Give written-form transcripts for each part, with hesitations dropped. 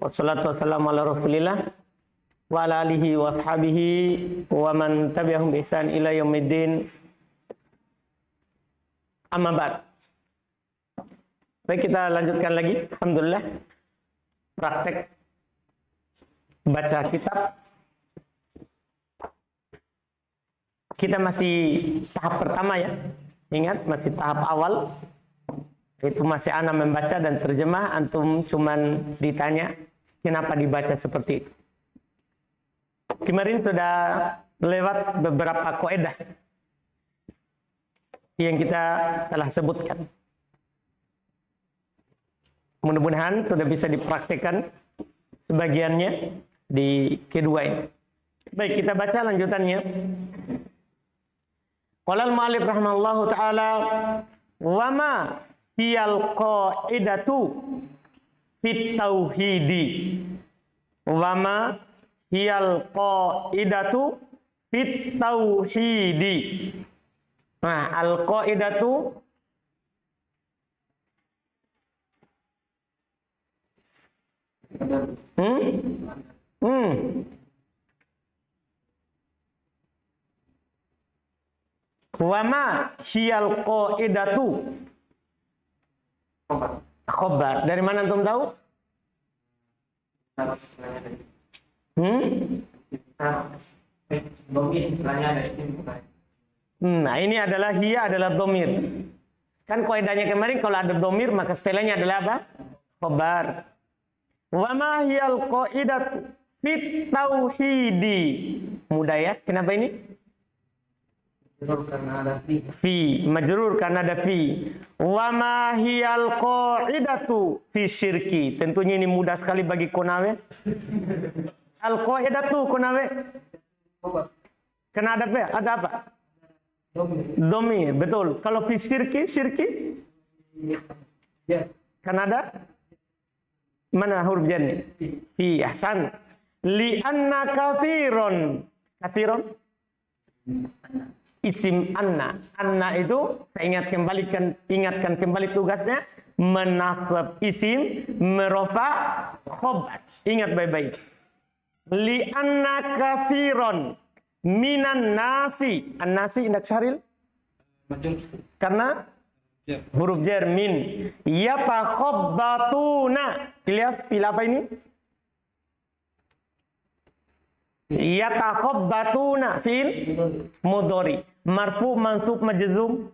Wassalatu wassalamu ala Rasulillah wa ala alihi wa ashabihi wa man tabi'ahum bi ihsan ila yaumiddin. Amma ba'd. Baik, kita lanjutkan lagi. Alhamdulillah. Praktek baca kitab. Kita masih tahap pertama ya. Ingat, masih tahap awal. Itu masih ana membaca dan terjemah. Antum cuman ditanya kenapa dibaca seperti itu. Kemarin sudah lewat beberapa kaidah yang kita telah sebutkan. Mudah-mudahan sudah bisa dipraktikkan sebagiannya di kedua ini. Baik, kita baca lanjutannya. Qala al-mu'allif rahimahullahu ta'ala wa ma hiyal qaidatu fit tauhidi wa ma hiyal qaidatu fit tauhidi. Nah, al-qaidatu wa ma hiyal qaidatu. Khobar. Dari mana antum tahu? Nah, ini adalah hiya adalah domir. Kan kaidahnya kemarin kalau ada domir maka setelahnya adalah apa? Khobar. Wa ma hiyal qaidatu fit tauhidi. Mudah ya? Kenapa ini? Fi, majrur karena ada fi. Wa ma hiyal qaidatu fi syirki. Tentunya ini mudah sekali bagi Konawe. Al qaidatu Konawe. Karena ada apa? Ada apa? Domir, betul. Kalau fi syirki, syirki? Karena ada mana huruf jar? Fi, ahsan. Li anna katsiron. Katsiron? Isim anna. Anna itu saya ingatkan kembali tugasnya menasab isim, merofa khobar. Ingat baik-baik. Li anna katsiron minan nasi. An-nasi indak syaril? Karena huruf jar min. Yatakhabbatuna. Lihat pil apa ini? Yatakhabbatuna fil mudhari. Marfu, mansub, majzum.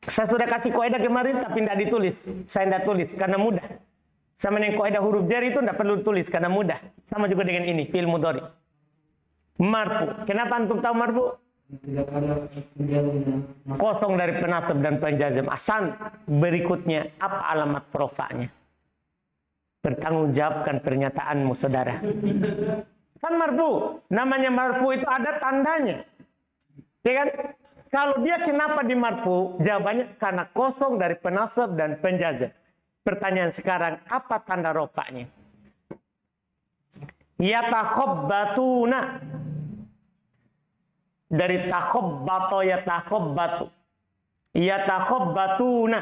Saya sudah kasih kaidah kemarin tapi tidak ditulis. Saya tidak tulis karena mudah. Sama dengan kaidah huruf jar itu tidak perlu tulis karena mudah. Sama juga dengan ini fil mudhari. Marfu. Kenapa antum tahu marfu? Kosong dari penasab dan penjazam. Ahsan. Berikutnya apa alamat rofa'nya? Bertanggungjawabkan pernyataanmu, saudara. Kan marfu, namanya marfu itu ada tandanya, ya kan? Kalau dia kenapa di marfu? Jawabannya karena kosong dari penasab dan penjazam. Pertanyaan sekarang, apa tanda rofa'nya? Yatakhabbatuna. Dari takhabbato yatakhabbatu. Yatakhabbatuna.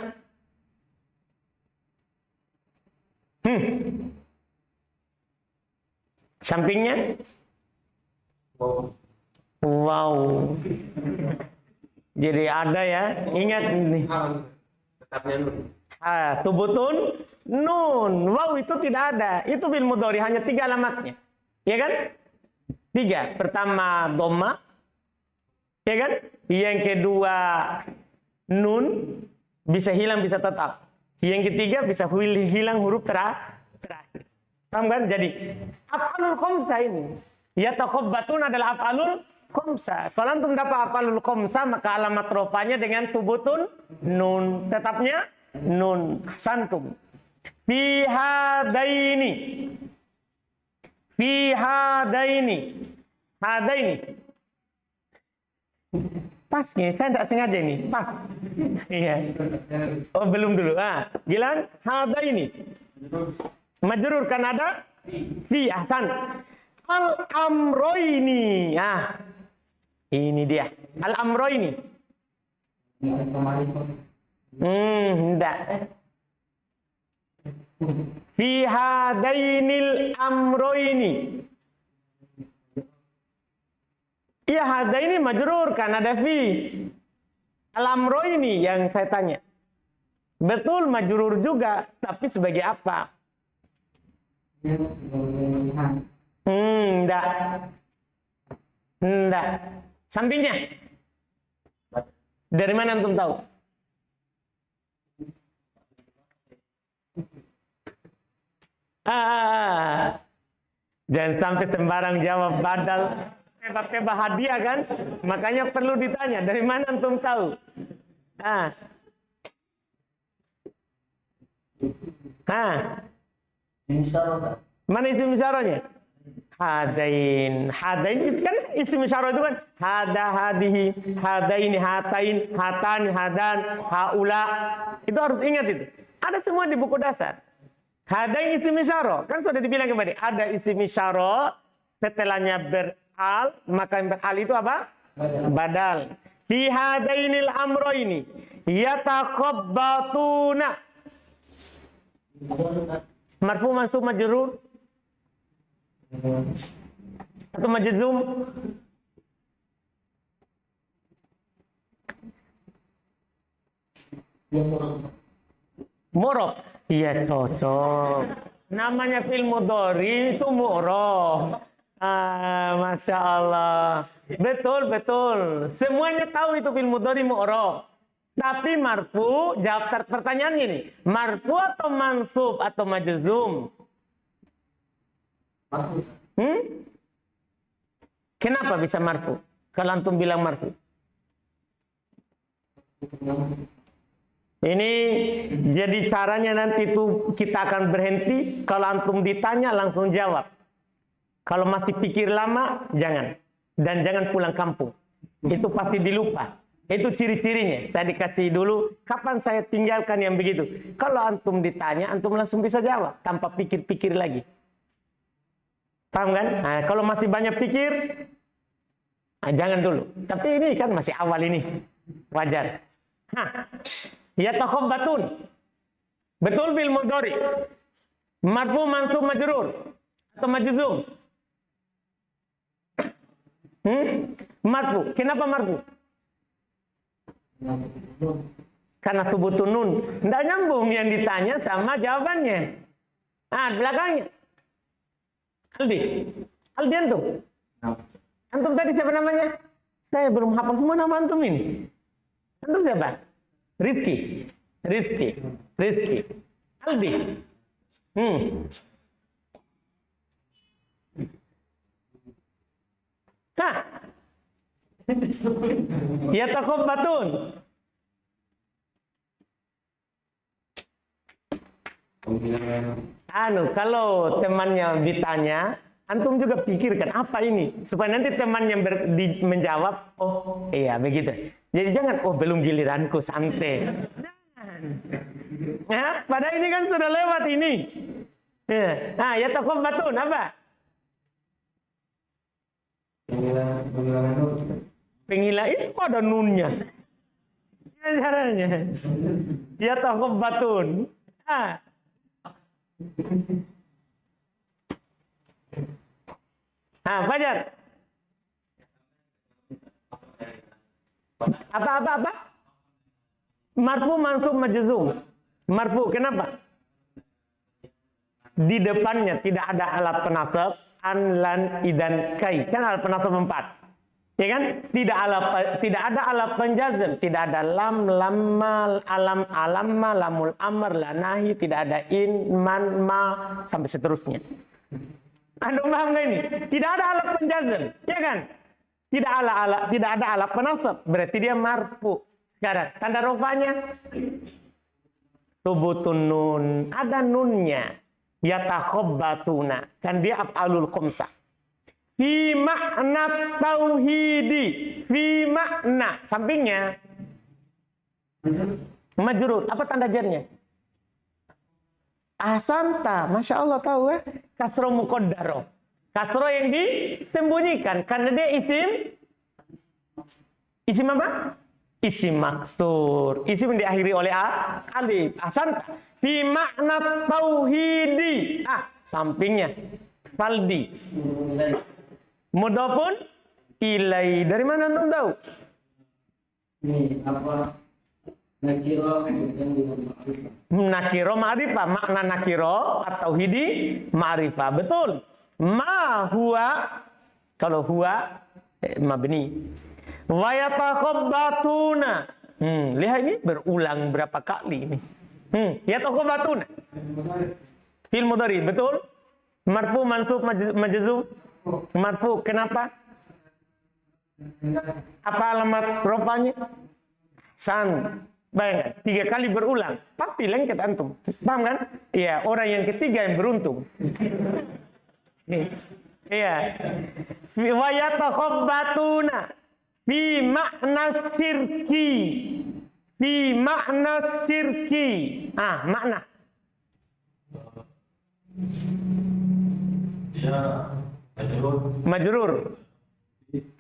Sampingnya? Wow. Jadi ada ya. Ingat ini. Tubutun nun. Wow, itu tidak ada. Itu fil mudhari hanya 3 alamatnya. Ya kan? 3. Pertama dhamma. Ya kan? Yang kedua nun bisa hilang bisa tetap. Yang ketiga bisa hilang huruf terakhir. Paham kan? Jadi af'alul khamsah ini. Yatakhabbatun adalah af'alul khamsah. Kalau antum dapat af'alul khamsah maka alamat rofanya dengan tubutun nun. Tetapnya nun. Santum. Fi hadaini. Fi hadaini. Hadaini. Pas nih, saya tidak sengaja ini. Pas. Iya. Oh, belum dulu. Bilang hadaini. Majrur kan ada fi, ahsan. Al-amroini. Ini dia. Al-amroini. Enggak. Fi hadainil amroini. Iya, hadaini majrur kan ada fi. Al-amroini yang saya tanya. Betul majrur juga, tapi sebagai apa? Enggak. Enggak. Sampingnya. Dari mana antum tahu? Jangan sampai sembarang jawab badal. Tebak-tebak hadiah kan? Makanya perlu ditanya, dari mana antum tahu? Mana isim isyarahnya? Hadain. Hadain itu kan isim isyarah itu kan hada, hadihi, hadaini, hatain, hatan, hadan, haula. Itu harus ingat itu. Ada semua di buku dasar. Hadain isim isyarah. Kan sudah dibilang kembali, ada isim isyarah setelahnya beral, maka yang beral itu apa? Badal. Fi hadainil amroini yatakhabbatuna. Marfu mansub majrur atau majzum? Mu'rab. Iya cocok. Namanya fi'il mudhari itu mu'rab. Masya Allah. Betul, betul. Semuanya tahu itu fi'il mudhari mu'rab. Tapi marfu, jawab pertanyaannya ini. Marfu atau mansub atau majzum? Kenapa bisa marfu? Kalau antum bilang marfu. Ini jadi caranya nanti itu kita akan berhenti. Kalau antum ditanya langsung jawab. Kalau masih pikir lama, jangan. Dan jangan pulang kampung. Itu pasti dilupa. Itu ciri-cirinya. Saya dikasih dulu, kapan saya tinggalkan yang begitu. Kalau antum ditanya, antum langsung bisa jawab. Tanpa pikir-pikir lagi. Paham kan? Nah, kalau masih banyak pikir, jangan dulu. Tapi ini kan masih awal ini. Wajar. Yatakhabbatun. Betul bil mudhari. Marfu mansub majrur. Atau majzum. Marfu. Kenapa marfu? Karena subutun nun. Tidak nyambung yang ditanya sama jawabannya. Belakangnya. Aldi antum. Antum tadi siapa namanya? Saya belum hafal semua nama antum ini. Antum siapa? Rizki. Aldi. Yatakhabbatun. Kalau temannya ditanya, antum juga pikirkan apa ini supaya nanti temannya menjawab, oh iya begitu. Jadi jangan belum giliranku, santai. Padahal ini kan sudah lewat ini. Yatakhabbatun apa? Pengilah itu ada nunnya. Caranya. Yatakhabbatun. Fajar. Apa? Marfu mansub majzum. Marfu kenapa? Di depannya tidak ada alat penasab, an, lan, idan, kai. Kan alat penasab 4. Ya kan? Tidak ada alat penjazm, tidak ada lam, lamma, alam, alamma, lamul amr, la nahi, tidak ada in, man, ma, sampai seterusnya. Anda paham nggak ini? Tidak ada alat penjazm, ya kan? Tidak ada alat penasab, berarti dia marfu. Sekarang tanda rofanya subutun nun, ada nunnya. Yatakhabbatuna, kan dia af'alul khamsah. Fi makna tauhidi, fi makna sampingnya majrur. Apa tanda jarnya? Ahsanta, masya Allah tahu ya. Kasro muqaddaro, kasro yang disembunyikan karena dia isim apa? Isim maksur, isim yang diakhiri oleh alif. Ahsanta. fi makna tauhidi. Sampingnya faldi. Mudhafun ilai. Dari mana antum tahu? Ini apa? Nakiro ma'rifah. Makna nakiro at-tauhidi ma'rifah. Betul. Ma huwa, kalau huwa mabni. Wa yatakhabbatuna. Lihat ini berulang berapa kali ini. Yatakhabbatuna. Fil mudhari, betul? Marfu, mansub, majzum. Marfu, kenapa? Apa alamat rofanya? San. Bayangkan, 3 kali berulang. Pasti lengket antum. Paham kan? Iya, orang yang ketiga yang beruntung. Iya. Wa yatakhabbatuna fi makna syirki. Fi makna syirki. Makna. Ya, Majrur.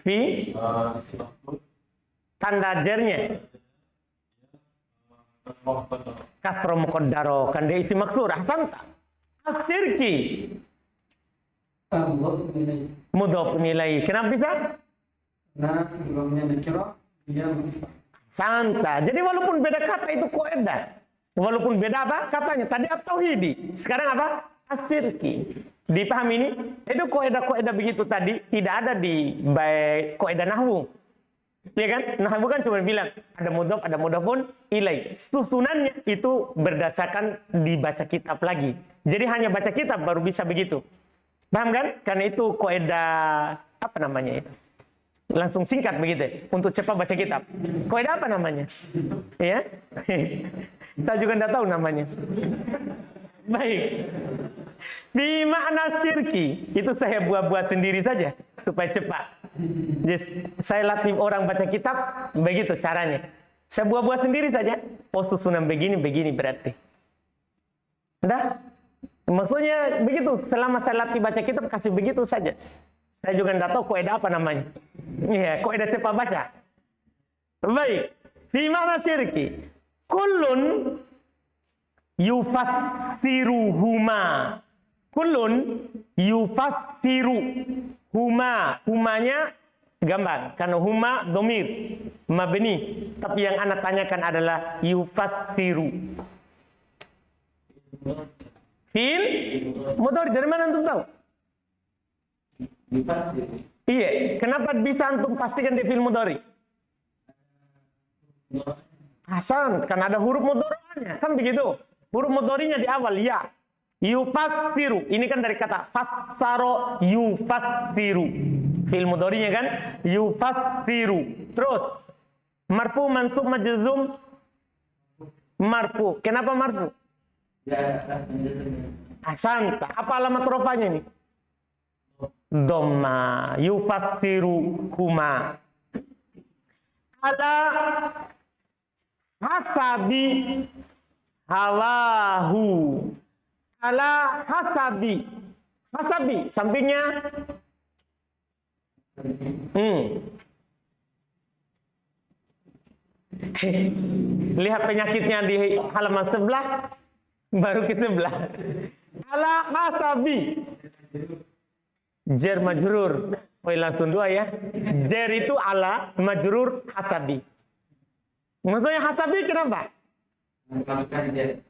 Fi tanda jernya. Kasro muqaddaro, kan dia isi maksur. Ahsanta. Asyirki. Mudhaf nilai. Kenapa bisa? Nah, sebelumnya nakira, dia Santa. Jadi walaupun beda kata itu kaidah. Walaupun beda apa katanya? Tadi at-tauhidi. Sekarang apa? Asyirki. Dipahami ini? Itu kaidah-kaidah begitu tadi tidak ada di baik kaidah nahwu. Ya kan? Nahwu kan cuma bilang ada mudhaf, ada mudhafun ilai. Susunannya itu berdasarkan dibaca kitab lagi. Jadi hanya baca kitab baru bisa begitu. Paham kan? Karena itu kaidah apa namanya itu? Langsung singkat begitu untuk cepat baca kitab. Kaidah apa namanya? Ya? Saya juga tidak tahu namanya. Baik. Di makna syirki itu saya buat-buat sendiri saja supaya cepat. Jadi, saya latih orang baca kitab begitu caranya. Saya buat-buat sendiri saja. Oh, susunan begini berarti. Dah. Maksudnya begitu. Selama saya latih baca kitab kasih begitu saja. Saya juga tidak tahu kaidah apa namanya. Iya, kaidah cepat baca. Baik. Fi makna syirki. Kullun yufassiruhuma. Kullun yufassiru huma. Humanya gambar. Karena huma domir. Mabni. Tapi yang anak tanyakan adalah yufassiru. Fil mudhari. Dari mana antum tahu? Iya. Kenapa bisa antum pastikan di fil mudhari? Hasan. Karena ada huruf mudhari'nya. Kan begitu. Huruf mudhari'nya di awal. Ya. Yufassiru. Ini kan dari kata fassaro yufassiru. Fi'il mudhari'nya kan yufassiru. Terus marfu, mansub, majzum. Marfu. Kenapa marfu? Ahsanta. Apa alamat rofanya ini? Dhamma. Yufassiru huma. Ala hasabi hawahu. Ala hasabi. Hasabi. Sampingnya. Lihat penyakitnya di halaman sebelah. Baru ke sebelah. Ala hasabi. Jer majrur. Oh, langsung dua ya. Jer itu ala, majrur hasabi. Maksudnya hasabi kenapa?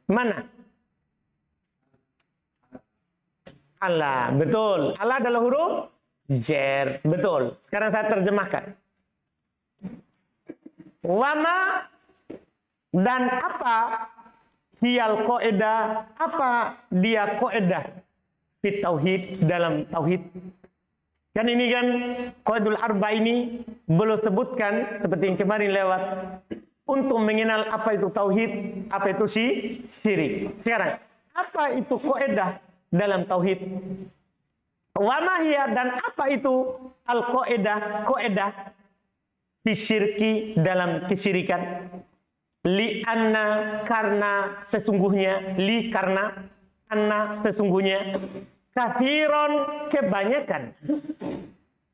Mana? Ala, betul. Ala adalah huruf jer, betul. Sekarang saya terjemahkan. Wama dan apa hiyal qaedah, apa dia qaedah fit tauhid, dalam tauhid. Kan ini kan qaidul arba ini belum sebutkan seperti yang kemarin lewat untuk mengenal apa itu tauhid, apa itu syirik. Sekarang, apa itu qaedah dalam tauhid? Wa mahiyya, dan apa itu al-qaedah, qaedah fisyirki, dalam kesyirikan? Li anna, karena sesungguhnya, li karena, anna sesungguhnya, kathiron kebanyakan,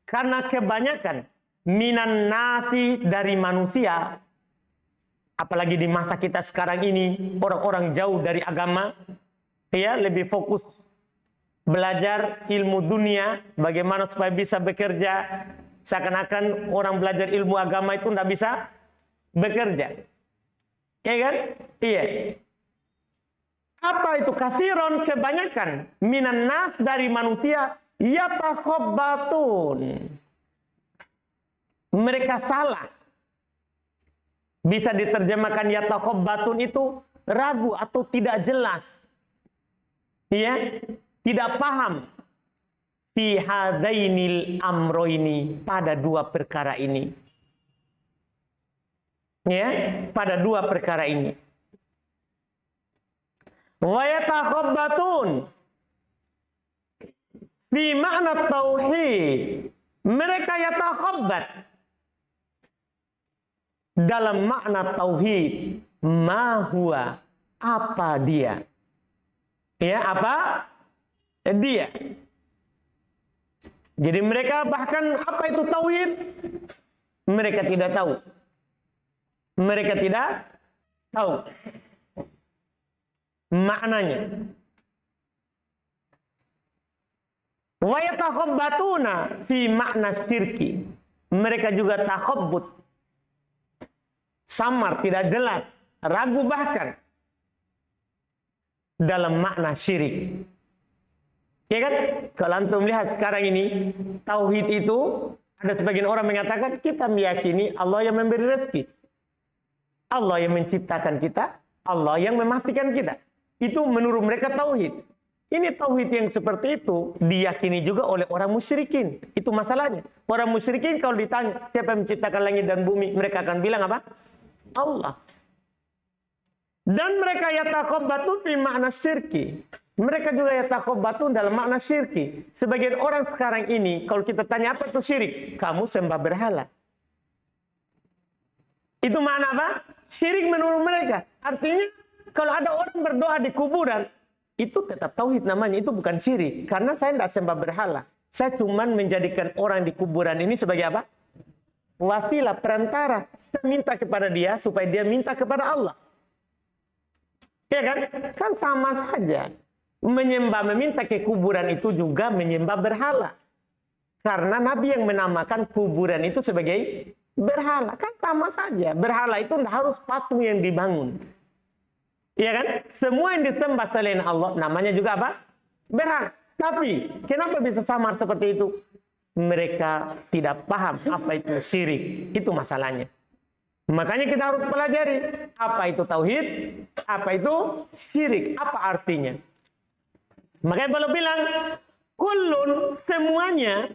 karena kebanyakan, minan nasi dari manusia, apalagi di masa kita sekarang ini, orang-orang jauh dari agama, ya, lebih fokus belajar ilmu dunia, bagaimana supaya bisa bekerja. Seakan-akan orang belajar ilmu agama itu tidak bisa bekerja. Ya kan? Iya. Apa itu kasiron? Kebanyakan minan nas dari manusia yatakhabbatun. Mereka salah. Bisa diterjemahkan yatakhabbatun itu ragu atau tidak jelas. Ya, tidak paham. Fi hadainil amroini, pada dua perkara ini. Ya, pada dua perkara ini. Wa yatakhabbatun fi makna tauhid. Mereka yatakhabbat dalam makna tauhid. Ma huwa, apa dia? Ya, apa dia? Jadi mereka bahkan apa itu tauhid? Mereka tidak tahu. Mereka tidak tahu maknanya. Wa yatakhabbatuna fi makna syirki. Mereka juga takhabbut, samar, tidak jelas, ragu bahkan dalam makna syirik. Ya kan? Kalau antum lihat sekarang ini, tauhid itu ada sebagian orang mengatakan kita meyakini Allah yang memberi rezeki, Allah yang menciptakan kita, Allah yang mematikan kita. Itu menurut mereka tauhid. Ini tauhid yang seperti itu diyakini juga oleh orang musyrikin. Itu masalahnya. Orang musyrikin kalau ditanya siapa yang menciptakan langit dan bumi, mereka akan bilang apa? Allah. Dan mereka yatakhabbatun fi makna syirki. Mereka juga yatakhabbatun dalam makna syirki. Sebagian orang sekarang ini kalau kita tanya apa itu syirik, kamu sembah berhala. Itu makna apa? Syirik menurut mereka. Artinya kalau ada orang berdoa di kuburan, itu tetap tauhid namanya, itu bukan syirik. Karena saya tidak sembah berhala. Saya cuma menjadikan orang di kuburan ini sebagai apa? Wasilah, perantara. Saya minta kepada dia supaya dia minta kepada Allah. Ya kan? Kan sama saja. Menyembah, meminta ke kuburan itu juga menyembah berhala. Karena Nabi yang menamakan kuburan itu sebagai berhala. Kan sama saja. Berhala itu tidak harus patung yang dibangun. Ya kan? Semua yang disembah selain Allah namanya juga apa? Berhala. Tapi kenapa bisa samar seperti itu? Mereka tidak paham apa itu syirik. Itu masalahnya. Makanya kita harus pelajari apa itu tauhid, apa itu syirik, apa artinya. Makanya kalau bilang kullun, semuanya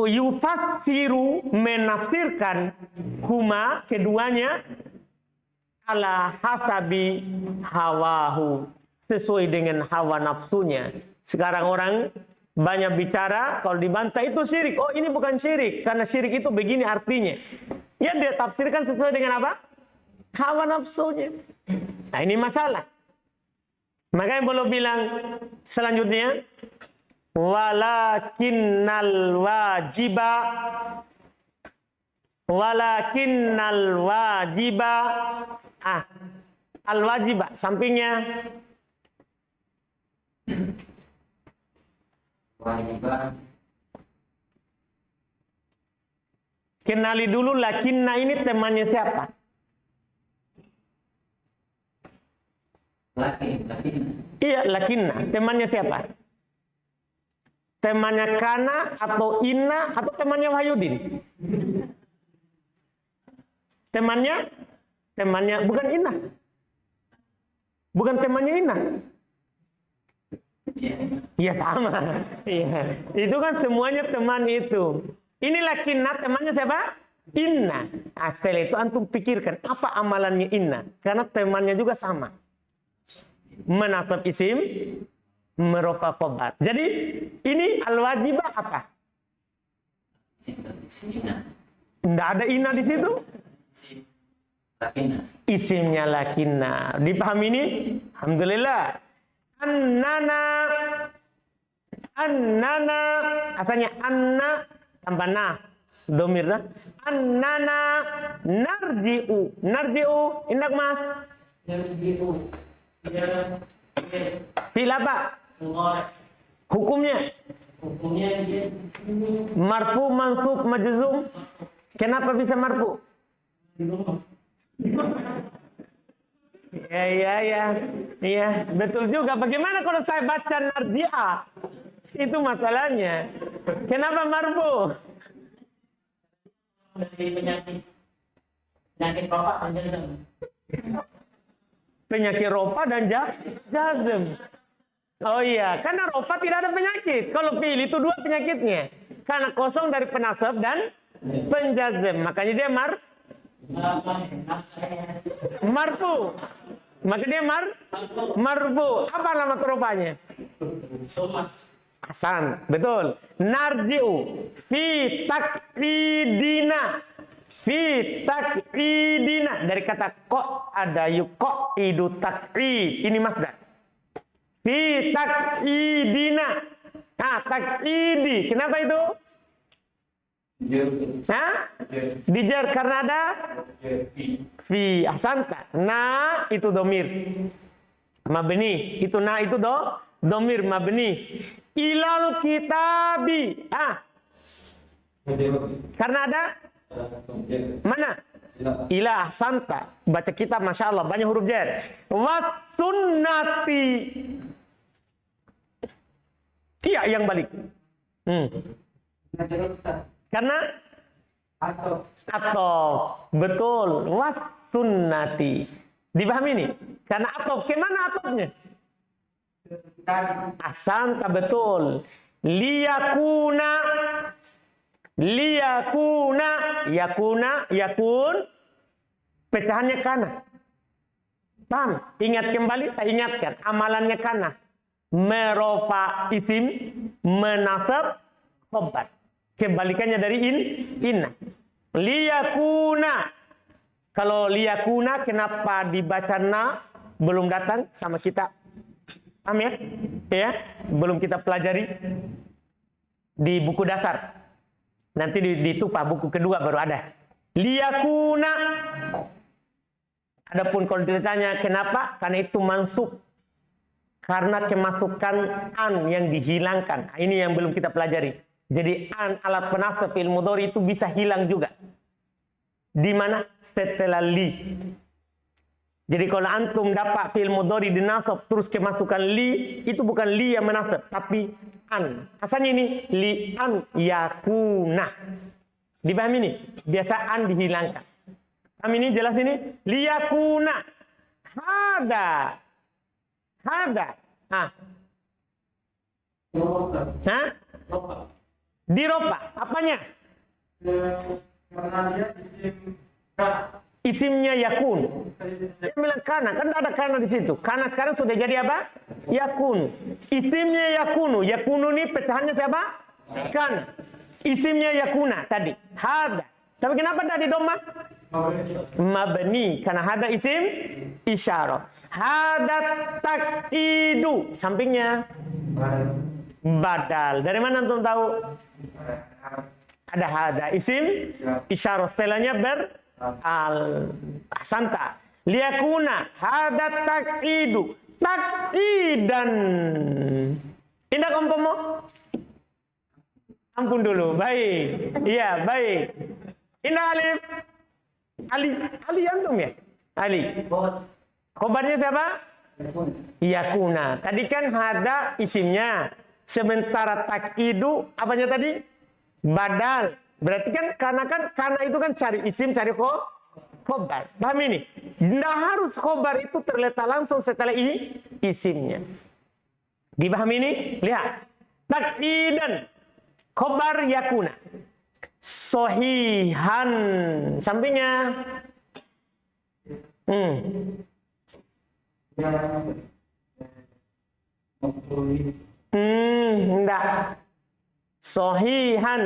yufassiru, menafsirkan huma, keduanya, ala hasabi hawahu, sesuai dengan hawa nafsunya. Sekarang orang banyak bicara, kalau dibantah itu syirik. Oh, ini bukan syirik, karena syirik itu begini artinya. Ya, dia tafsirkan sesuai dengan apa? Hawa nafsunya. Nah, ini masalah. Makanya belum bilang selanjutnya, walakinnal wajiba, al wajiba sampingnya Wajiban. kenali dulu lakinna ini temannya siapa? Lakin. Iya, lakinna. Temannya siapa? Temannya Kana atau Inna atau temannya Wahyudin? Temannya bukan Inna. Bukan temannya Inna. Iya sama. Iya. Itu kan semuanya teman itu. Ini lakinna, temannya siapa? Inna. Nah, setelah itu antum pikirkan apa amalannya Inna, karena temannya juga sama. Menasab isim, merofa khobar. Jadi ini al-wajibah apa? Tidak ada inna di situ. Isimnya lakinna. Dipahami ini? Alhamdulillah. Annana, asalnya anna tambah na. domir dah. Annana narji'u. Narji'u, indak mas. Yarji'u. Ya. Fi'il apa? Mudhari'. Hukumnya Hukumnya dia di sini marfu, mansub, majzum. Kenapa bisa marfu? Iya, betul juga. Bagaimana kalau saya baca narji'ah? Itu masalahnya. Kenapa marfu? dari penyakit bapak dan jazam. Penyakit ropa dan jazm. Oh iya, karena ropa tidak ada penyakit. Kalau fi'il itu dua penyakitnya. Karena kosong dari penasab dan penjazm. Makanya dia marfu. Maka dia marfu. Apa alamat ropanya? Hasan, betul. Narji'u fi taqidina. Fi taqidina. Dari kata ko ada yuko idu taqid. Ini masdar. Fi taqidina. Nah, taqidi. Kenapa itu? Hah? Dijar karena ada fi. Ahsanta. Na itu domir mabni. Itu na itu domir mabni. Ilal kitabi. Karena ada mana? Ila. Ahsanta. Baca kitab masya Allah banyak huruf jar. Was sunnati. Iya yang balik. Karena atau betul was sunnati. Dipahami ini? Karena atau kemana atofnya? Ahsanta betul. Liyakuna yakun pecahannya kana. Paham? Ingat kembali, saya ingatkan amalannya kana. Merofa isim, menasab khobar. Kebalikannya dari inna. Liyakuna. Kalau liyakuna kenapa dibaca na belum datang sama kita? Paham ya? Ya, belum kita pelajari di buku dasar. Nanti ditupah buku kedua baru ada. Liyakuna. Adapun kalau ditanya kenapa? Karena itu mansub. Karena kemasukan an yang dihilangkan. Ini yang belum kita pelajari. Jadi an alat penasab fi'il mudhari itu bisa hilang juga. Di mana? Setelah li. Jadi kalau antum dapat fi'il mudhari dinasab terus kemasukan li, itu bukan li yang menasab, tapi an. Asalnya ini li an yakuna. Dipahami ini? Biasa an dihilangkan. Paham ini? Jelas ini? Liyakuna. Hada. Diropa. Apanya? Karena dia Isimnya yakun. Dia bilang kana, kan ada kana di situ. Kana sekarang sudah jadi apa? Yakun. Isimnya yakunu. Yakunu ini pecahannya siapa? Kana. Isimnya yakuna tadi. Hada. Tapi kenapa tadi doma? Mabni. Karena hada isim isyarah. Hada takidu. Sampingnya badal. Dari mana antum tahu? Ada hada isim isyarah. Setelahnya ahsanta. Liyakuna hada takidu. Takidan. Indah kompomo. Ampun dulu. Baik. Iya, baik. Indah alif. Ali antum ya? Ali. Khobarnya siapa? Yakuna. Tadi kan hada isimnya. Sementara takidu apanya tadi? Badal. Berarti kan karena itu kan cari isim, cari khobar. Paham ini? Tidak harus khobar itu terletak langsung setelah isimnya. Dipahami ini? Lihat. Takidan. Khobar yakuna. Sohihan. Sampingnya. Enggak. Sohihan.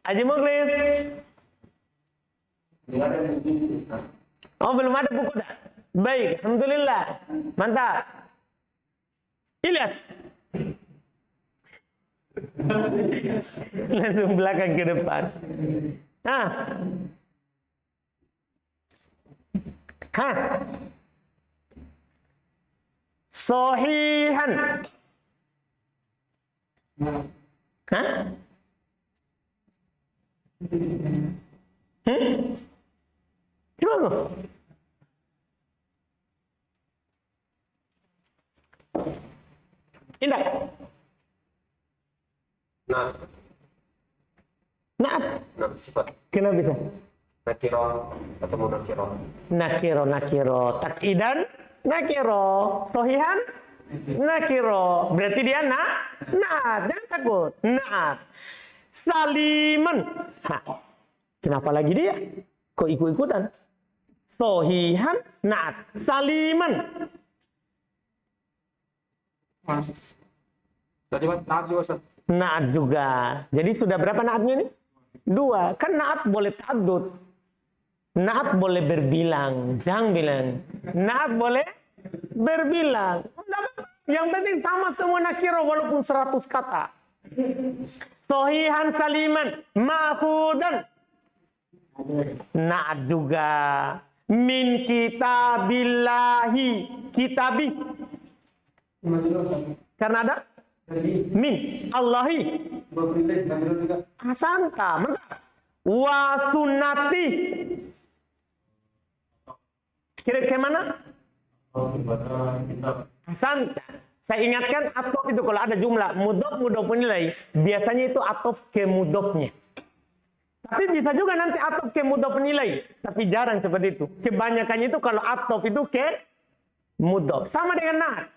Haji Mukhlis. Oh, belum ada buku dah. Baik, alhamdulillah. Mantap. Ilyas. Langsung belakang ke depan. Hah? Hah? Sohihan. Hah? Gimana? Indah. Nah, Naat. nah sifat Kenapa bisa? nakiro ketemu nakiro. Nakiro. Takidan nakiro. Sohihan nakiro. Berarti dia naat. Jangan takut. Naat. Saliman. Hah. Kenapa lagi dia? Kok ikut-ikutan? Sohihan naat. Saliman. Tadi naat juga Ustaz. Naat juga. Jadi sudah berapa naatnya nih? 2. Kan naat boleh ta'addud. Naat boleh berbilang. Jangan bilang. Naat boleh berbilang. Yang penting sama semua nakiro walaupun 100 kata. Sohihan saliman. Ma'khudan. Naat juga. Min kitabillahi. Kitabi. Karena ada min Allahi asanta mantap wa sunnati kira kemana asanta. Saya ingatkan atof itu kalau ada jumlah mudhof nilai biasanya itu atof ke mudhofnya, tapi bisa juga nanti atof ke mudhof nilai, tapi jarang seperti itu. Kebanyakannya itu kalau atof itu ke mudhof sama dengan naat.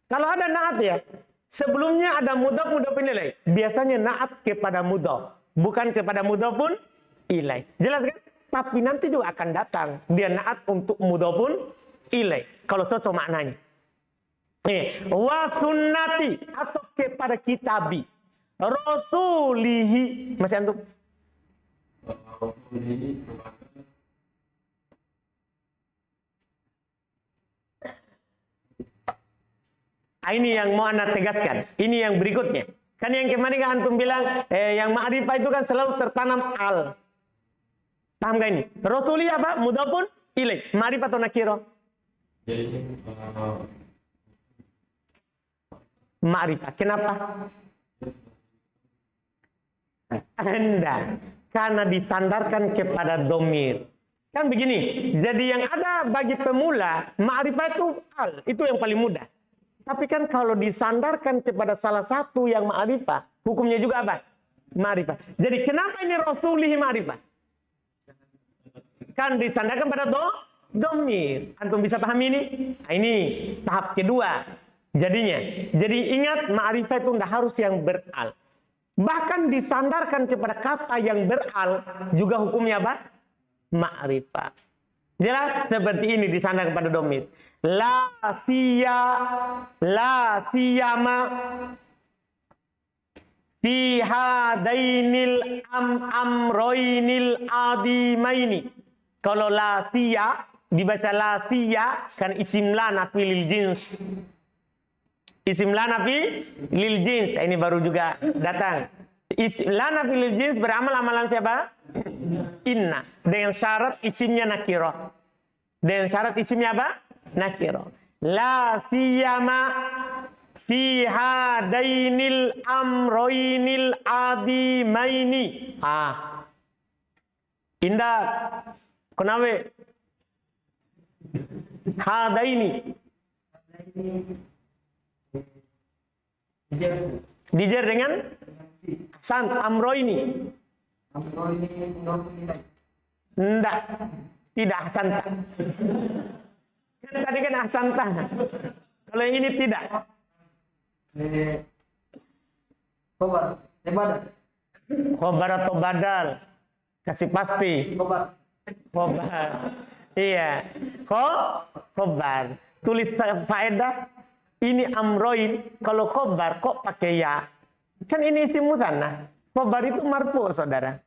Kalau ada naat ya, sebelumnya ada mudhof nilai. Biasanya naat kepada mudhof, bukan kepada mudhofun ilai. Jelas kan? Tapi nanti juga akan datang dia naat untuk mudhofun ilai. Kalau cocok maknanya. Wa sunnati atau kepada kitabi. Rasulihi. Masih antum? Ini yang mau Anda tegaskan. Ini yang berikutnya. Kan yang kemarin kan antum bilang, yang ma'rifah itu kan selalu tertanam al. Paham gak ini? Rasuli apa? Mudhofun ilaih. Ma'rifah atau nakiro? Ma'rifah. Kenapa? Anda. Karena disandarkan kepada domir. Kan begini. Jadi yang ada bagi pemula, ma'rifah itu al. Itu yang paling mudah. Tapi kan kalau disandarkan kepada salah satu yang ma'rifah, hukumnya juga apa? Ma'rifah. Jadi kenapa ini rasulihi ma'rifah? Kan disandarkan pada domir. Antum bisa paham ini? Nah, ini tahap kedua. Jadinya. Jadi ingat ma'rifah itu tidak harus yang beral. Bahkan disandarkan kepada kata yang beral, juga hukumnya apa? Ma'rifah. Jelas? Seperti ini disandarkan kepada domir. La siyama fi hadainil amroinil adimaini. Kalau la siya dibaca la siya kan isim la nafi lil jins. Isim la nafi lil jins. Ini baru juga datang. Isim la nafi lil jins beramal amalan siapa? Inna. Dengan syarat isimnya nakirah. Dengan syarat isimnya apa? Nakiro. La siyama fi hadainil amroinil adimaini. Indah. Kenapa? Hadaini. Dijer dengan san amroini. Enggak. Tidak santa. Tadi kan ahsanta. Kalau yang ini tidak. Khobar atau badal. Kasih pasti. Khobar. Iya. Khobar. Tulis faedah. Ini amroin. Kalau khobar kok pakai ya? Kan ini isim mutanah. Khobar itu marfu, saudara.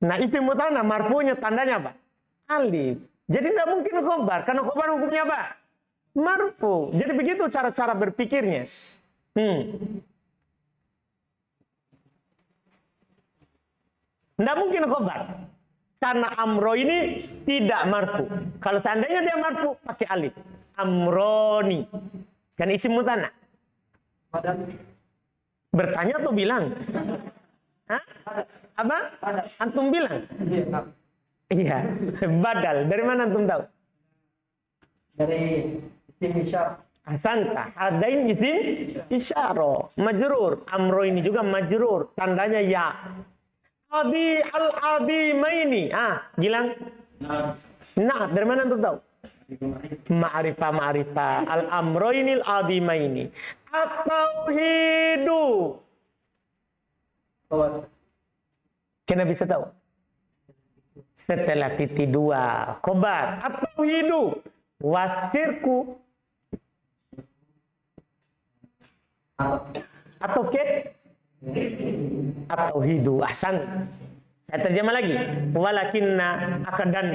Nah isim mutanah marfunya tandanya apa? Alif. Jadi tidak mungkin khobar, karena khobar hukumnya apa? Marfu. Jadi begitu cara-cara berpikirnya. Tidak mungkin khobar. Karena amro ini tidak marfu. Kalau seandainya dia marfu, pakai alif. Amroni. Kan isim mutana. Bertanya atau bilang? Hah? Apa? Antum bilang? Iya. Badal. Dari mana antum tahu? Dari isim isyar. Ahsanta. Hadain isim isyaro. Majrur. Amro ini juga majrur. Tandanya ya. Adi al-adimaini. Bilang. Nah, dari mana antum tahu? Ma'rifah. Al-amroinil adimaini. At-tauhidu. Kenapa bisa tahu? Setelah titik 2. Khobar. At-tauhidu. Wasirku. Atau ke? At-tauhidu. Ahsan. Saya terjemah lagi. Walakinna akan dan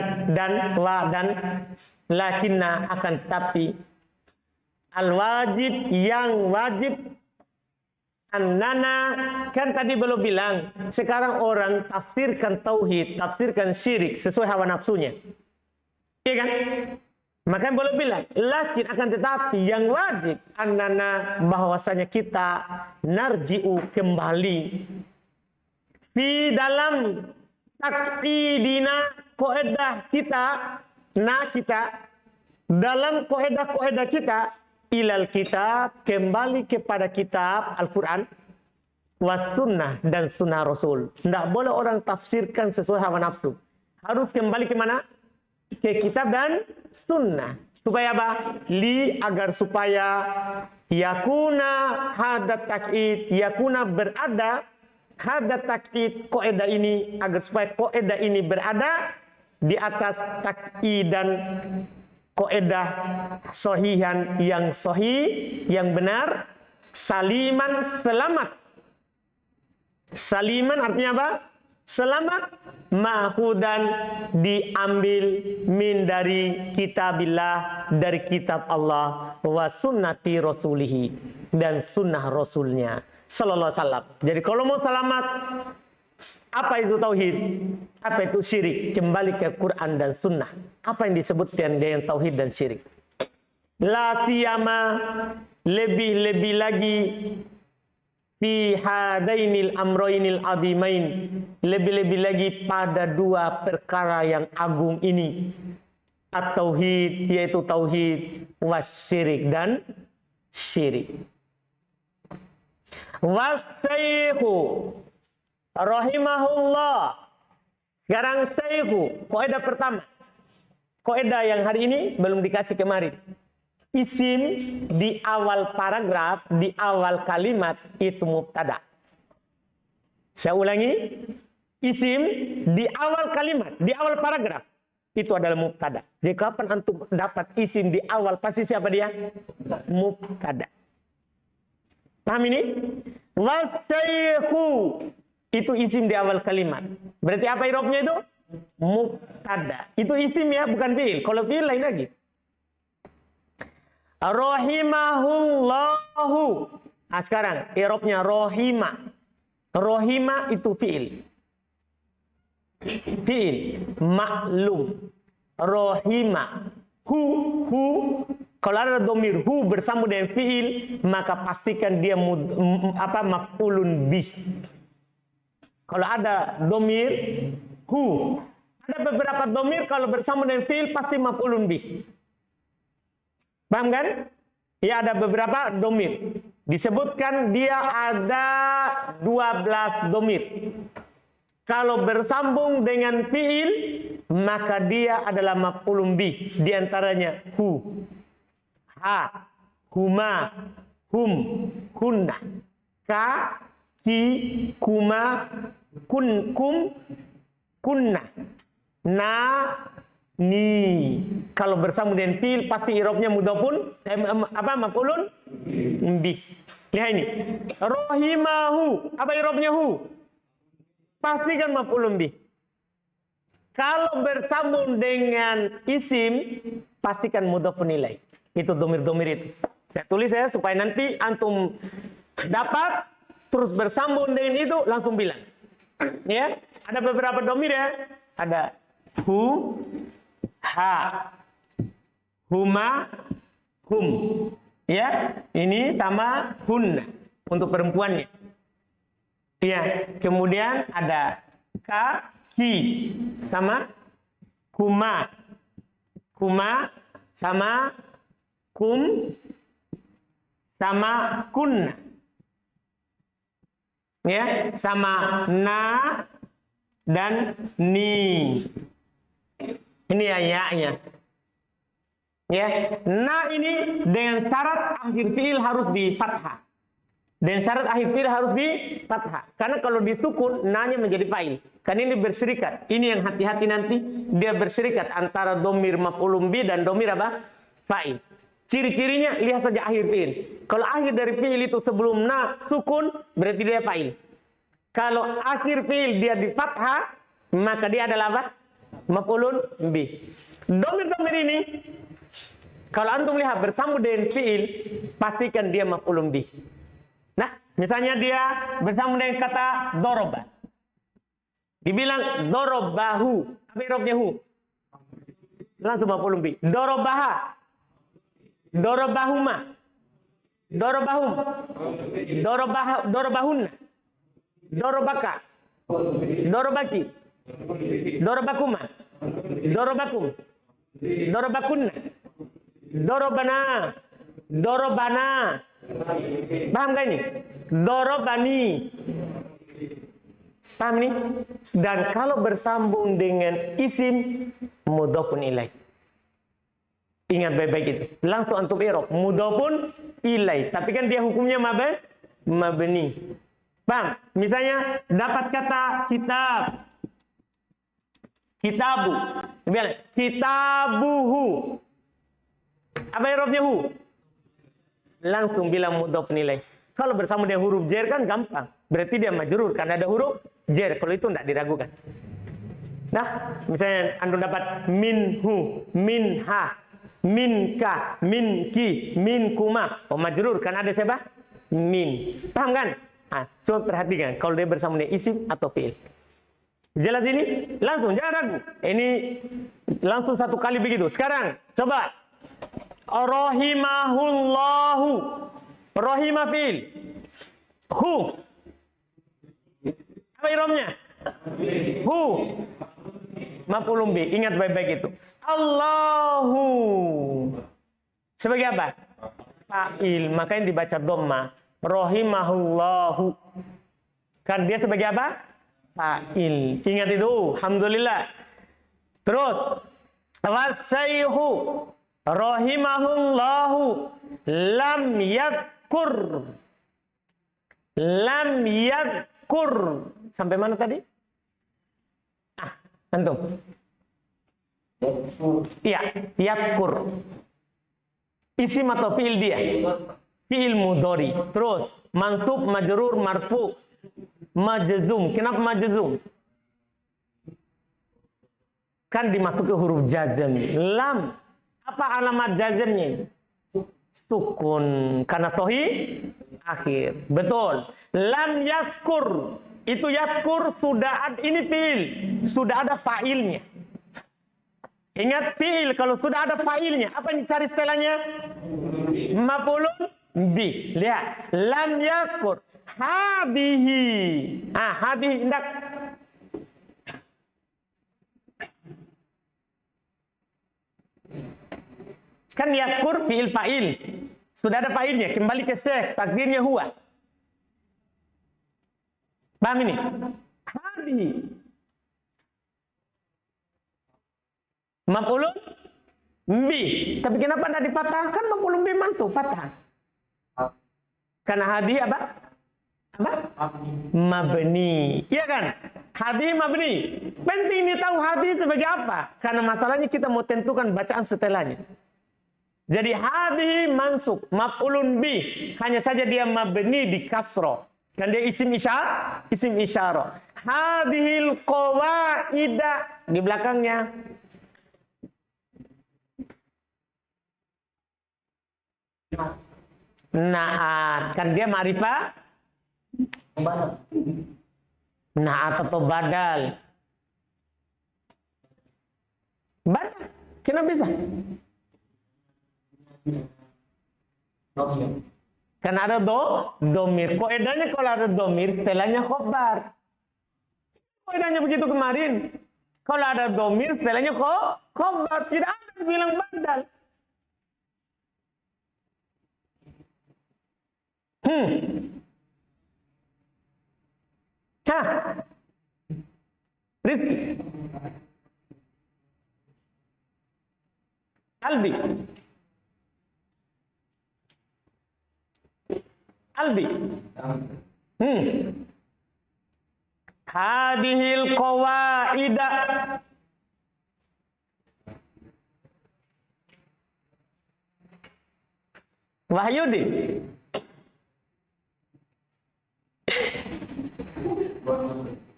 lakinna akan tetapi al-wajib yang wajib annana kan tadi belum bilang. Sekarang orang tafsirkan tauhid, tafsirkan syirik sesuai hawa nafsunya. Iya kan? Maka belum bilang lakin akan tetapi yang wajib annana bahwasanya kita narji'u kembali di dalam taklidina koedah kita, dalam koedah kita ilal kitab kembali kepada kitab Al-Quran was sunnah dan sunnah Rasul. Tidak boleh orang tafsirkan sesuai hawa nafsu. Harus kembali ke mana? Ke kitab dan sunnah. Supaya apa? Agar supaya yakuna hadat taklid, yakuna berada hadat taklid koedah ini, agar supaya koedah ini berada di atas taklid dan koedah sahihan yang sahih, yang benar, saliman selamat. Saliman artinya apa? Selamat, ma'hudan diambil min dari kitabillah, dari kitab Allah, wa sunnati rasulihi, dan sunnah rasulnya sallallahu alaihi wasallam. Jadi kalau mau selamat, apa itu tauhid? Apa itu syirik? Kembali ke Quran dan sunnah. Apa yang disebutkan dengan tauhid dan syirik? La siyama, lebih-lebih lagi fi hadainil amroinil adimain, lebih-lebih lagi pada dua perkara yang agung ini. At-tauhid, yaitu tauhid, wasyirik dan syirik. Wasyaihu rahimahullah. Sekarang syaihu, kaidah pertama. Kaidah yang hari ini belum dikasih kemarin. Isim di awal paragraf, di awal kalimat itu mubtada. Saya ulangi. Isim di awal kalimat, di awal paragraf itu adalah mubtada. Jadi kapan antum dapat isim di awal, pasti siapa dia? Mubtada. Paham ini? Wasyaihu itu isim di awal kalimat. Berarti apa i'rabnya itu? Mubtada. Itu isim ya, bukan fi'il. Kalau fi'il lain lagi. Rahimahullahu. Nah sekarang i'rabnya rohima. Rohima itu fi'il. Fi'il maklum. Rohima. Hu. Kalau ada domir hu bersambung dengan fi'il, maka pastikan dia maf'ulun bih. Kalau ada domir hu, ada beberapa domir kalau bersambung dengan fi'il pasti maf'ulun bih. Paham kan? Ya, ada beberapa domir. Disebutkan dia ada 12 domir. Kalau bersambung dengan fi'il, maka dia adalah maf'ulun bih. Di antaranya hu, ha, huma, hum, hunna, ka, ki, kuma, kun, kum, kunna, na, ni. Kalau bersambung dengan fi'il pasti i'rabnya mudhafun maf'ulun bih. Lihat ini. Rahimahu. Apa i'rabnya hu? Pastikan maf'ulun bih. Kalau bersambung dengan isim pastikan mudhafun ilaih. Itu domir-domir itu. Saya tulis ya supaya nanti antum dapat terus bersambung dengan itu langsung bilang. Ya, ada beberapa domir ya. Ada hu, ha, huma, hum. Ya, ini sama hun untuk perempuannya. Ya, kemudian ada ka, ki sama kuma. Kuma sama kum sama kun. Ya, sama na dan ni. Ini ayatnya. Ya, na ini dengan syarat akhir fiil harus di fathah. Dan syarat akhir fiil harus di fathah. Karena kalau disukun, na-nya menjadi fa'il. Karena ini berserikat. Ini yang hati-hati nanti. Dia berserikat antara domir maf'ulun bi dan domir apa? Fa'il. Ciri-cirinya, lihat saja akhir fiil. Kalau akhir dari fiil itu sebelum na sukun, berarti dia fa'il. Kalau akhir fiil dia di fathah, maka dia adalah apa? Maf'ulun bi. Domir-domir ini, kalau antum lihat bersambung dengan fiil, pastikan dia maf'ulun bi. Nah, misalnya dia bersambung dengan kata doroba. Dibilang dorobahu. Apa irobnya hu? Langsung maf'ulun bi. Dorobaha. Dorobahuma. Dorobahum. Dorobahunna. Dorobaka. Dorobaki. Dorobakuma. Dorobakum. Dorobakunna. Dorobana. Dorobana. Paham gak ini? Dorobani. Paham nih? Dan kalau bersambung dengan isim mudhofun ilaih. Ingat baik-baik itu. Langsung antum i'rab. Mudhofun ilaih. Tapi kan dia hukumnya mabni. Paham? Misalnya dapat kata kitab. Kitabu. Bilang kitabuhu. Apa i'rabnya hu? Langsung bilang mudhofun ilaih. Kalau bersama dengan huruf jar kan gampang. Berarti dia majrur karena ada huruf jar. Kalau itu tidak diragukan. Nah, misalnya antum dapat minhu, minha, minka, minki, minkuma. Oh, majrur karena ada siapa? Min. Paham kan? Nah, coba perhatikan kalau dia bersama dengan isim atau fi'il. Jelas ini? Langsung, jangan ragu. Ini langsung satu kali begitu. Sekarang, coba. Rahimahullahu. Rahimah fi'il. Hu. Apa iromnya? Hu. Maf'ulun bi. Ingat baik-baik itu. Allahu. Sebagai apa? Fa'il. Makanya dibaca dhamma. Rahimahullahu. Kan dia sebagai apa? Fa'il. Ingat itu. Alhamdulillah. Terus. Wasyaihu. Rahimahullahu. Lam yadkur. Lam yadkur. Sampai mana tadi? Antum. Iya, yadkur. Isim atau fi'il dia? Fi'il mudhari. Terus mansub, majrur, marfu, majzum. Kenapa majzum? Kan dimasuki huruf jazm. Lam. Apa alamat jazmnya? Sukun. Karena sahih akhir. Betul. Lam yadkur. Itu yadkur sudah ada, ini fi'il. Sudah ada fa'ilnya. Ingat fi'il kalau sudah ada fa'ilnya. Apa yang dicari setelahnya? Maf'ulun bi. Lihat. Lam yadkur. Hadihi. Hadihi. Indak. Kan yadkur fi'il fa'il. Sudah ada fa'ilnya. Kembali ke syekh. Takdirnya huwa. Paham ini? Hadihi. Maf'ulun bi. Tapi kenapa tidak dipatahkan? Maf'ulun bi masuk fathah. Karena hadihi apa? Apa? Mabni. Iya kan? Hadihi mabni. Penting ini tahu hadihi sebagai apa? Karena masalahnya kita mau tentukan bacaan setelahnya. Jadi hadihi mansub, maf'ulun bi. Hanya saja dia mabni di kasroh. Kan dia isim isyarah. Hadhil qawaida di belakangnya. Nah, kan dia ma'rifah Naat atau badal? Badal. Kenapa bisa? Karena ada domir. Koedanya kalau ada domir, setelahnya khobar. Koedanya begitu kemarin. Kalau ada domir, setelahnya khobar. Tidak ada bilang badal. Hah? Rizki. Albi. Albi. Hadihil qawaida. Wahyudi.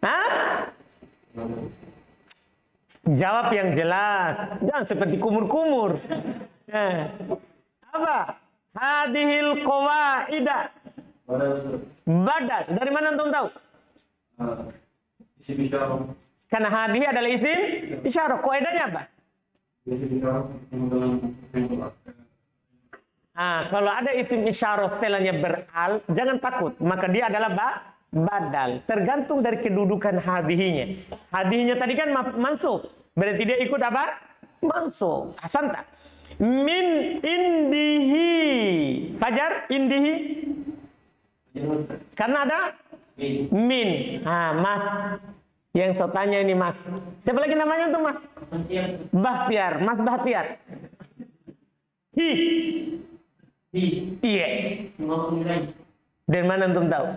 Hah? Jawab yang jelas. Jangan seperti kumur-kumur. Apa? Hadihil qawaida. Badal. Dari mana antum tahu? Isim isyarah. Karena hadih adalah isim isyarah. Qaidanya apa? Kalau ada isim isyarah setelahnya beral, jangan takut. Maka dia adalah badal. Tergantung dari kedudukan hadihnya. Hadihnya tadi kan mansub. Berarti dia ikut apa? Mansub. Ahsanta. Min indihi. Fajar, indihi. Karena ada min. Mas. Yang saya tanya ini mas. Siapa lagi namanya tuh mas? Bahtiar. Mas Bahtiar. Iya. Dari mana antum tahu?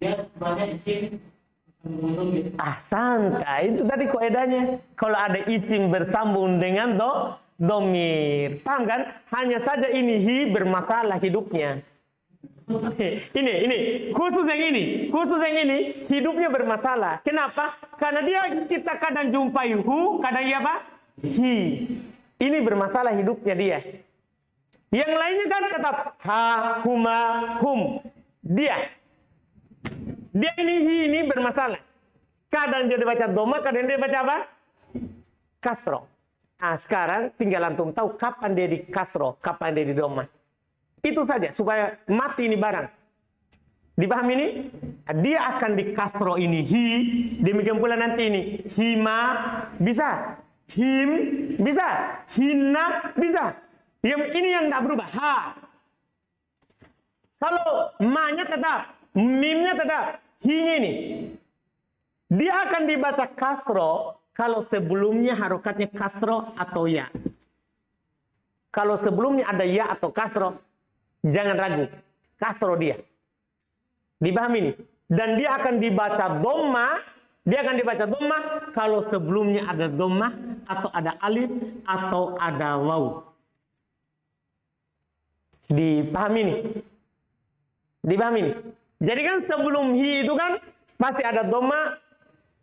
Dia banyak isim. Santai. Itu tadi kaidahnya. Kalau ada isim bersambung dengan domir. Paham kan? Hanya saja ini bermasalah hidupnya. Ini. Khusus yang ini. Hidupnya bermasalah. Kenapa? Karena kita kadang jumpai kadang apa? Ini bermasalah hidupnya dia. Yang lainnya kan tetap huma, hum. Dia ini bermasalah. Kadang dia dibaca doma, kadang dia baca apa? Kasro. Sekarang tinggal antum tahu kapan dia di kasro, kapan dia di doma. Itu saja supaya mati ini barang. Dipahami ini? Dia akan di kasro ini demikian pula nanti ini hima bisa, him bisa, hina bisa. Ini yang tidak berubah. Kalau ma-nya tetap, mimnya tetap, hi-nya ini. Dia akan dibaca kasro kalau sebelumnya harokatnya kasro atau ya. Kalau sebelumnya ada ya atau kasro, jangan ragu. Kasro dia. Dipahami ini? Dan dia akan dibaca dhamma. Dia akan dibaca dhamma kalau sebelumnya ada dhamma atau ada alif atau ada waw. Dipahami ini? Dipahami ini? Jadi kan sebelum hi itu kan pasti ada dhamma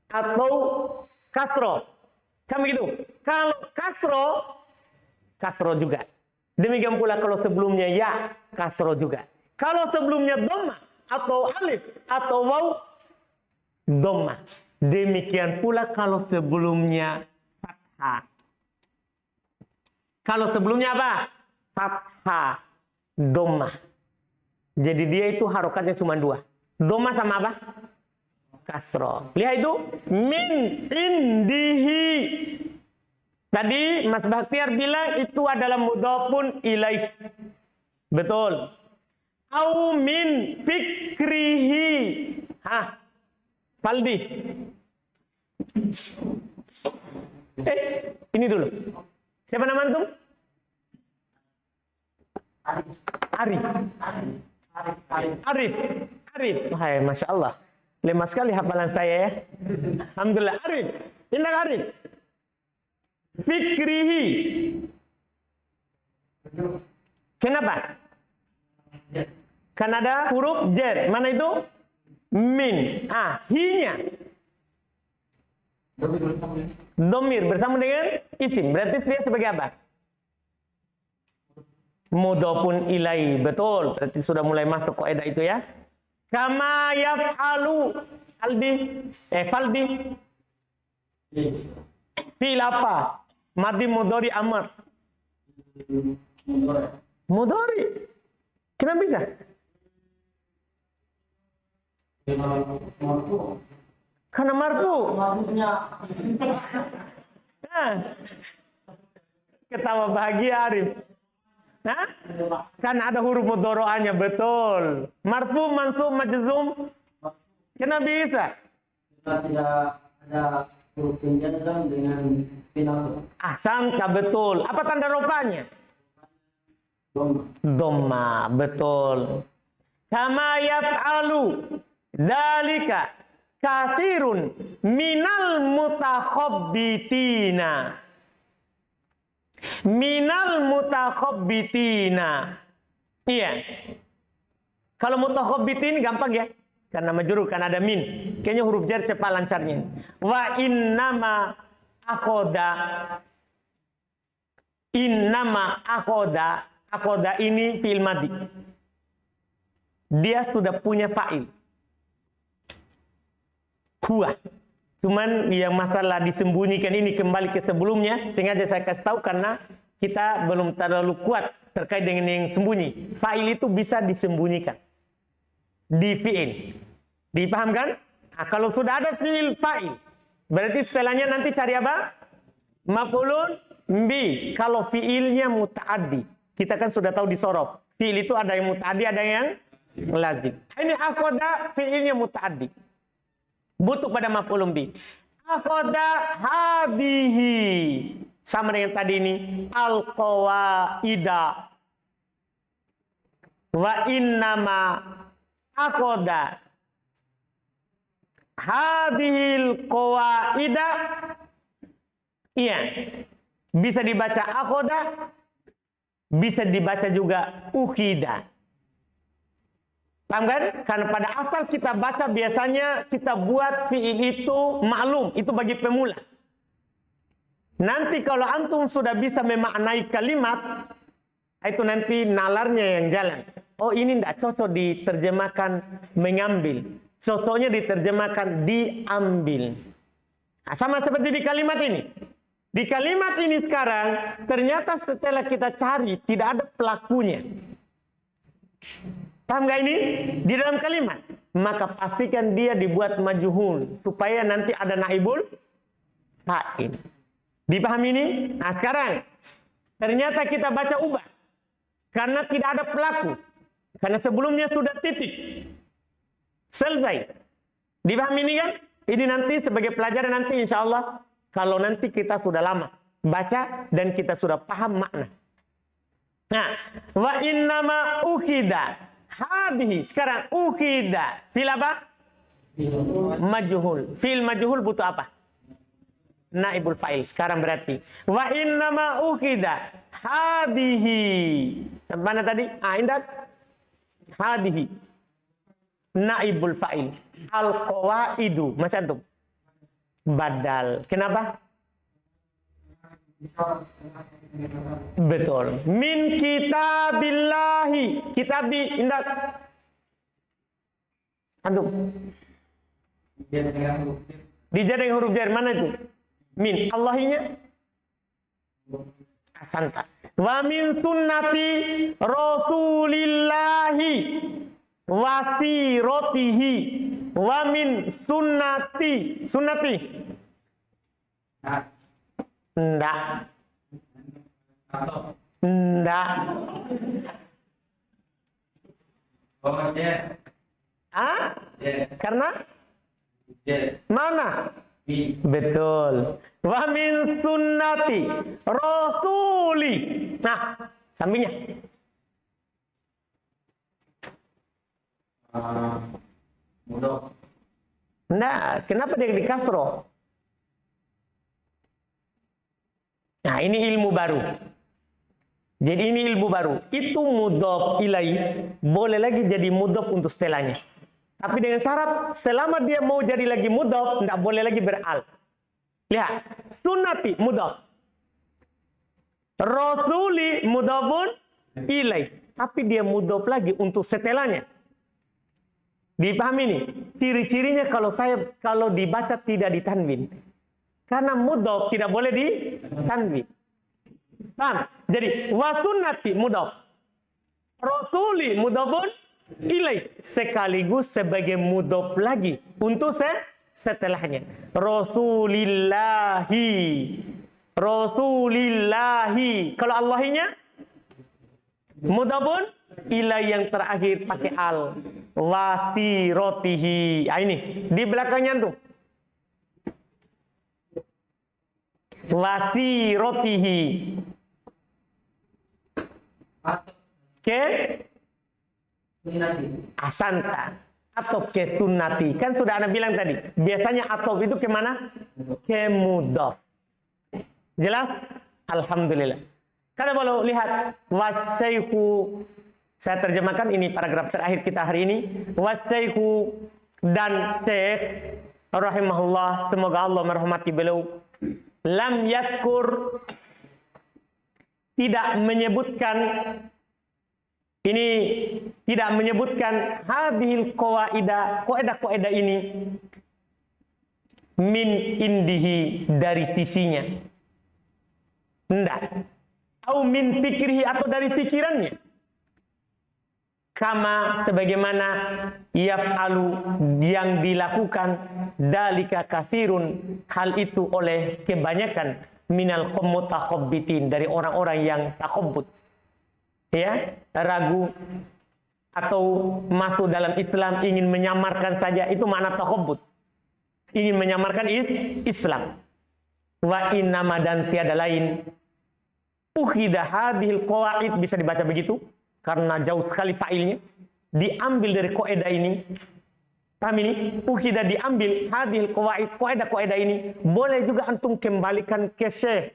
atau kasro. Kan begitu? Kalau kasro juga. Demikian pula kalau sebelumnya ya, kasro juga. Kalau sebelumnya dhamma atau alif atau waw, dhamma. Demikian pula kalau sebelumnya fathah. Kalau sebelumnya apa? Fathah, dhamma. Jadi dia itu harokatnya cuma dua. Dhamma sama apa? Kasro. Lihat itu. Min indihi. Tadi Mas Bahtiar bilang itu adalah mudhafun ilaih. Betul. Au min fikrihi. Faldi. Ini dulu. Siapa nama antum? Arif. Hai, Masya Allah. Lemah sekali hafalan saya ya. Alhamdulillah. Arif. Indah Arif. Fikrihi. Kenapa? Karena ada huruf jar. Mana itu? Min. Hi-nya. Domir bersama dengan isim. Berarti dia sebagai apa? Mudhafun ilaihi. Betul. Berarti sudah mulai masuk kaidah itu ya. Kama yaf'alu faldi. Fi'il apa? Madi mudhari amr. Mudhari. Kenapa bisa? Karena marfu. Nah. Ketawa bahagia Arif. Hah? Kan ada huruf mudhari'anya, betul. Marfu, mansub, majzum. Kenapa bisa? Tidak ada huruf penjazam dengan final. Ahsanta, betul. Apa tanda rupanya? Dhamma, betul. Kama yaf'alu dzalika katsirun minal mutakhabbitina. Minal mutakhabbitina. Iya. Kalau mutakhabbitin gampang ya. Karena majrur kan ada min. Kayaknya huruf jar cepat lancarnya. Wa innama akhoda. Innama akhoda. Akhoda ini fi'il madhi. Dia sudah punya fa'il. Huwa. Cuman yang masalah disembunyikan ini kembali ke sebelumnya. Sengaja saya kasih tahu karena kita belum terlalu kuat terkait dengan yang sembunyi. Fa'il itu bisa disembunyikan di fi'il. Dipahamkan? Nah, kalau sudah ada fi'il fa'il, berarti setelahnya nanti cari apa? Maf'ulun bi. Kalau fi'ilnya muta'addi, kita kan sudah tahu di sorof. Fi'il itu ada yang muta'addi, ada yang lazim. Ini akhoda fi'ilnya muta'addi. Butuh pada maf'ulun bi. Akhoda hadihi. Sama dengan tadi ini. Al-qawaida. Wa innama akhoda hadhil qawaida. Iya. Bisa dibaca akhoda. Bisa dibaca juga ukhida. Paham kan? Karena pada asal kita baca biasanya kita buat fi'il itu maklum. Itu bagi pemula. Nanti kalau antum sudah bisa memaknai kalimat, itu nanti nalarnya yang jalan. Oh ini tidak cocok diterjemahkan mengambil. Cocoknya diterjemahkan diambil. Nah, sama seperti di kalimat ini. Di kalimat ini sekarang, ternyata setelah kita cari, tidak ada pelakunya. Paham gak ini? Di dalam kalimat. Maka pastikan dia dibuat majhul. Supaya nanti ada naibul fa'il. Dipahami ini? Nah sekarang, ternyata kita baca ubah. Karena tidak ada pelaku. Karena sebelumnya sudah titik. Selesai. Dipahami ini kan? Ini nanti sebagai pelajaran nanti insya Allah. Kalau nanti kita sudah lama baca dan kita sudah paham makna. Nah, wa innama ukhida hadhihi. Sekarang ukhida fil apa? Majhul. Fil majhul butuh apa? Naibul fa'il. Sekarang berarti wa innama ukhida hadhihi. Mana tadi? Indah. Hadhihi. Naibul fa'il. Al-qawaidu. Masih antum? Badal. Kenapa? Betul. Min kitabillahi. Kitabi. Indah. Antum. Dijar dengan huruf jar. Mana itu? Min. Allahinya? Asanta. Wa min sunnati rasulillahi wasirotihi. Wa min sunnati. Sunnati. Ndak. Ndak. Karena? Mana? Betul. Wa min sunnati rasuli. Nah, sampingnya. Mudah. Nah, kenapa dia di kasro? Nah, ini ilmu baru. Jadi ini ilmu baru. Itu mudhof ilai, boleh lagi jadi mudhof untuk setelahnya. Tapi dengan syarat, selama dia mau jadi lagi mudhof, tidak boleh lagi beral. Lihat, sunnati mudhof. Rasuli mudhofun ilai. Tapi dia mudhof lagi untuk setelahnya. Dipahami nih, ciri-cirinya kalau dibaca tidak ditanwin. Karena mudhof tidak boleh ditanwin. Paham? Jadi wasunnati mudhof. Rasuli mudhofun ilaih, sekaligus sebagai mudhof lagi untuk setelahnya. Rasulillahi. Rasulillahi. Kalau Allahinya mudhofun ilaih yang terakhir pakai al. Wasirotihi. Ini di belakangnya tuh. Wasirotihi. Ke asanta atau ke sunnati. Kan sudah Anda bilang tadi. Biasanya atof itu kemana? Ke mudhof. Jelas? Alhamdulillah. Kada boleh lihat wasyaihu. Saya terjemahkan ini paragraf terakhir kita hari ini. Wasyaihu dan syekh rahimahullah, semoga Allah merahmati beliau, lam yadkur, tidak menyebutkan hadhil qawaida ini min indihi, dari sisinya. Enggak. Au min fikrihi, atau dari pikirannya. Kama, sebagaimana yaf'alu, yang dilakukan dalika katsirun, hal itu oleh kebanyakan minal mutakhabbitin, dari orang-orang yang takhabbut, ya, ragu atau masuk dalam Islam ingin menyamarkan saja, itu makna takhabbut, ingin menyamarkan Islam. Wa innama, dan tiada lain, ukhidha hadhil qawaid, bisa dibaca begitu karena jauh sekali failnya, diambil dari kaidah ini. Paham ini? Ukhidha, diambil hadhil qawaid, kaidah ini. Boleh juga antum kembalikan ke syekh.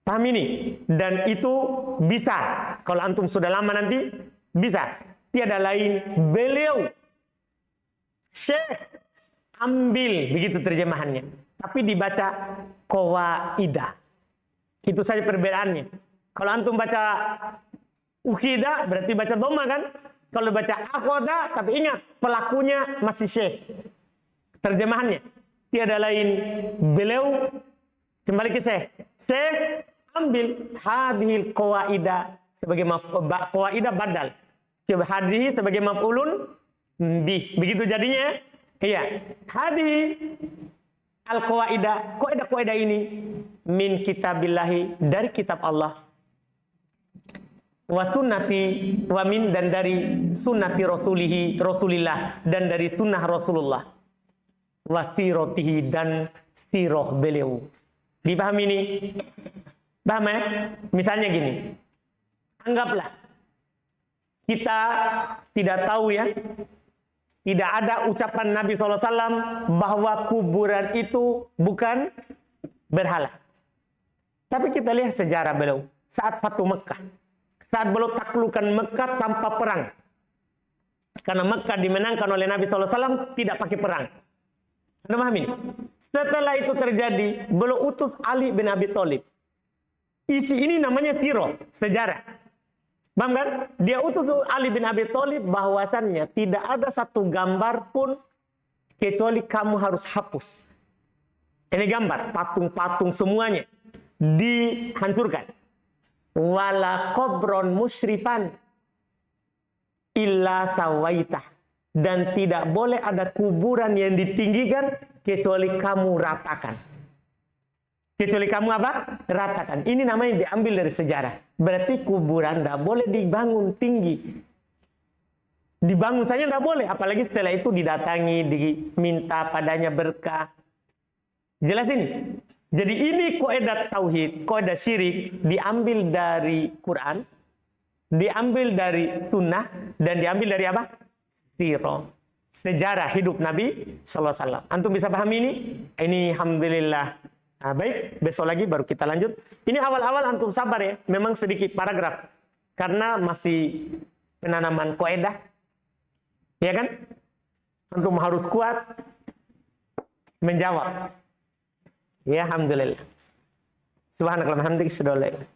Paham ini? Dan itu bisa, kalau antum sudah lama nanti bisa. Tiada lain, beliau syekh ambil, begitu terjemahannya. Tapi dibaca qawaidah. Itu saja perbedaannya. Kalau antum baca ukhida berarti baca dhamma kan? Kalau baca akhadha, tapi ingat pelakunya masih syekh. Terjemahannya tiada lain, beliau kembali ke syekh. Syekh ambil hadhil qawaida sebagai qawaida badal. Hadhihi sebagai maf'ulun bih. Begitu jadinya. Iya. Hadhihi al-qawaida, kaidah ini min kitabillahi, dari kitab Allah. Wa sunnati, wa min, dan dari sunnati rasulillah, dan dari sunnah Rasulullah. Wa sirotihi, dan siroh beliau. Dipahami ini? Paham ya? Misalnya gini, anggaplah kita tidak tahu ya, tidak ada ucapan Nabi SAW bahwa kuburan itu bukan berhala. Tapi kita lihat sejarah beliau saat Fatu Mekah. Saat beliau taklukan Mekah tanpa perang. Karena Mekah dimenangkan oleh Nabi SAW tidak pakai perang. Anda paham ini? Setelah itu terjadi, beliau utus Ali bin Abi Thalib. Isi ini namanya sirah, sejarah. Paham kan? Dia utus Ali bin Abi Thalib bahwasannya tidak ada satu gambar pun kecuali kamu harus hapus. Ini gambar, patung-patung semuanya dihancurkan. Wala qabron musyrifan illa sawaitah, dan tidak boleh ada kuburan yang ditinggikan kecuali kamu ratakan. Kecuali kamu apa? Ratakan. Ini namanya diambil dari sejarah. Berarti kuburan tidak boleh dibangun tinggi. Dibangun saja tidak boleh. Apalagi setelah itu didatangi, diminta padanya berkah. Jelas ini? Jadi ini kaidah tauhid, kaidah syirik, diambil dari Quran, diambil dari sunnah, dan diambil dari apa? Sirah. Sejarah hidup Nabi SAW. Antum bisa pahami ini? Ini alhamdulillah. Nah, baik, besok lagi baru kita lanjut. Ini awal-awal antum sabar ya, memang sedikit paragraf. Karena masih penanaman kaidah. Ya kan? Antum harus kuat menjawab. Ya, alhamdulillah. Subhanakallahumma hamdika, asyhadu an la ilaha illa anta